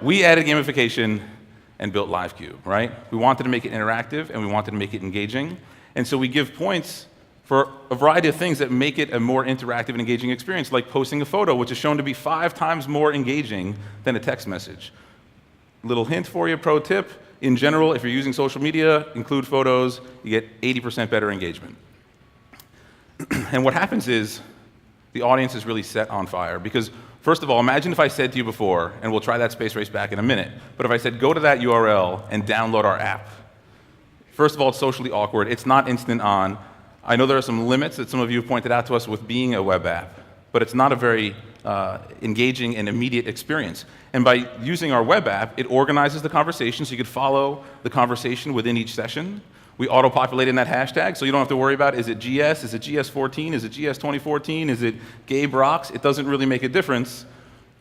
we added gamification and built Livecube, right? We wanted to make it interactive, and we wanted to make it engaging. And so we give points for a variety of things that make it a more interactive and engaging experience, like posting a photo, which is shown to be 5 times more engaging than a text message. Little hint for you, pro tip. In general, if you're using social media, include photos, you get 80% better engagement. And what happens is the audience is really set on fire because, first of all, imagine if I said to you before, and we'll try that space race back in a minute, but if I said go to that URL and download our app. First of all, it's socially awkward. It's not instant on. I know there are some limits that some of you have pointed out to us with being a web app, but it's not a very engaging and immediate experience. And by using our web app, it organizes the conversation so you could follow the conversation within each session. We auto-populate in that hashtag, so you don't have to worry about, is it GS, is it GS14, is it GS 2014, is it Gabe Rocks? It doesn't really make a difference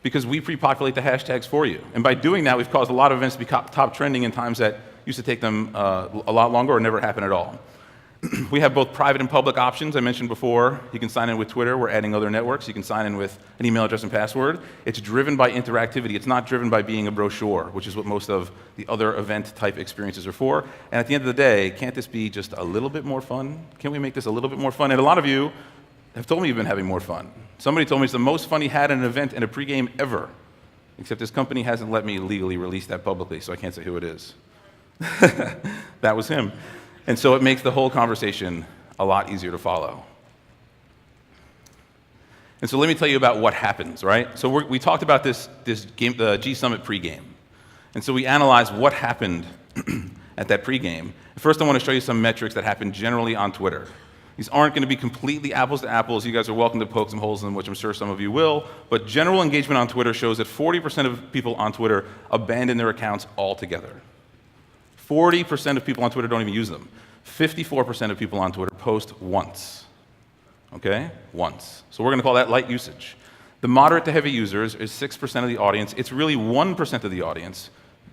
because we pre-populate the hashtags for you. And by doing that, we've caused a lot of events to be top trending in times that used to take them a lot longer or never happen at all. We have both private and public options. I mentioned before, you can sign in with Twitter. We're adding other networks. You can sign in with an email address and password. It's driven by interactivity. It's not driven by being a brochure, which is what most of the other event-type experiences are for. And at the end of the day, can't this be just a little bit more fun? Can we make this a little bit more fun? And a lot of you have told me you've been having more fun. Somebody told me it's the most fun he had in an event in a pregame ever, except this company hasn't let me legally release that publicly, so I can't say who it is. That was him. And so it makes the whole conversation a lot easier to follow. And so let me tell you about what happens, right? So we talked about this game, the G Summit pregame. And so we analyzed what happened at that pregame. First, I want to show you some metrics that happen generally on Twitter. These aren't going to be completely apples to apples. You guys are welcome to poke some holes in them, which I'm sure some of you will. But general engagement on Twitter shows that 40% of people on Twitter abandon their accounts altogether. 40% of people on Twitter don't even use them. 54% of people on Twitter post once. Okay? Once. So we're going to call that light usage. The moderate to heavy users is 6% of the audience. It's really 1% of the audience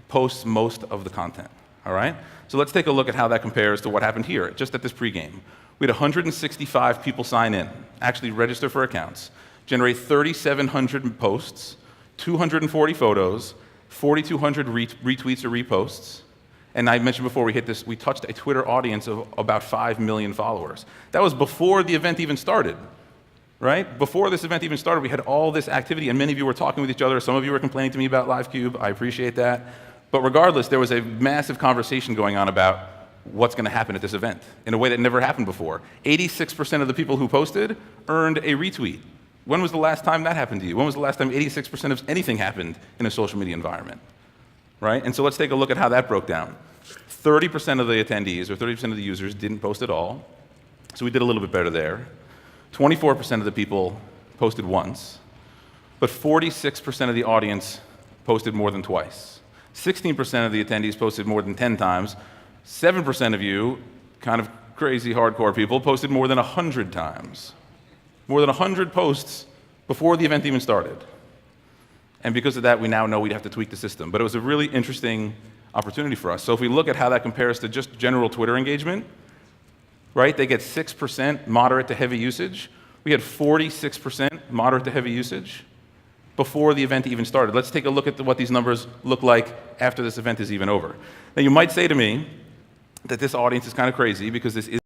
posts most of the content. All right? So let's take a look at how that compares to what happened here, just at this pregame. We had 165 people sign in, actually register for accounts, generate 3,700 posts, 240 photos, 4,200 retweets or reposts. And I mentioned before we touched a Twitter audience of about 5 million followers. That was before the event even started, right? Before this event even started, we had all this activity, and many of you were talking with each other. Some of you were complaining to me about Livecube. I appreciate that. But regardless, there was a massive conversation going on about what's going to happen at this event in a way that never happened before. 86% of the people who posted earned a retweet. When was the last time that happened to you? When was the last time 86% of anything happened in a social media environment? Right? And so let's take a look at how that broke down. 30% of the attendees, or 30% of the users, didn't post at all. So we did a little bit better there. 24% of the people posted once, but 46% of the audience posted more than twice. 16% of the attendees posted more than 10 times. 7% of you, kind of crazy hardcore people, posted more than 100 times. More than 100 posts before the event even started. And because of that, we now know we'd have to tweak the system. But it was a really interesting opportunity for us. So if we look at how that compares to just general Twitter engagement, right, they get 6% moderate to heavy usage. We had 46% moderate to heavy usage before the event even started. Let's take a look at what these numbers look like after this event is even over. Now, you might say to me that this audience is kind of crazy because this is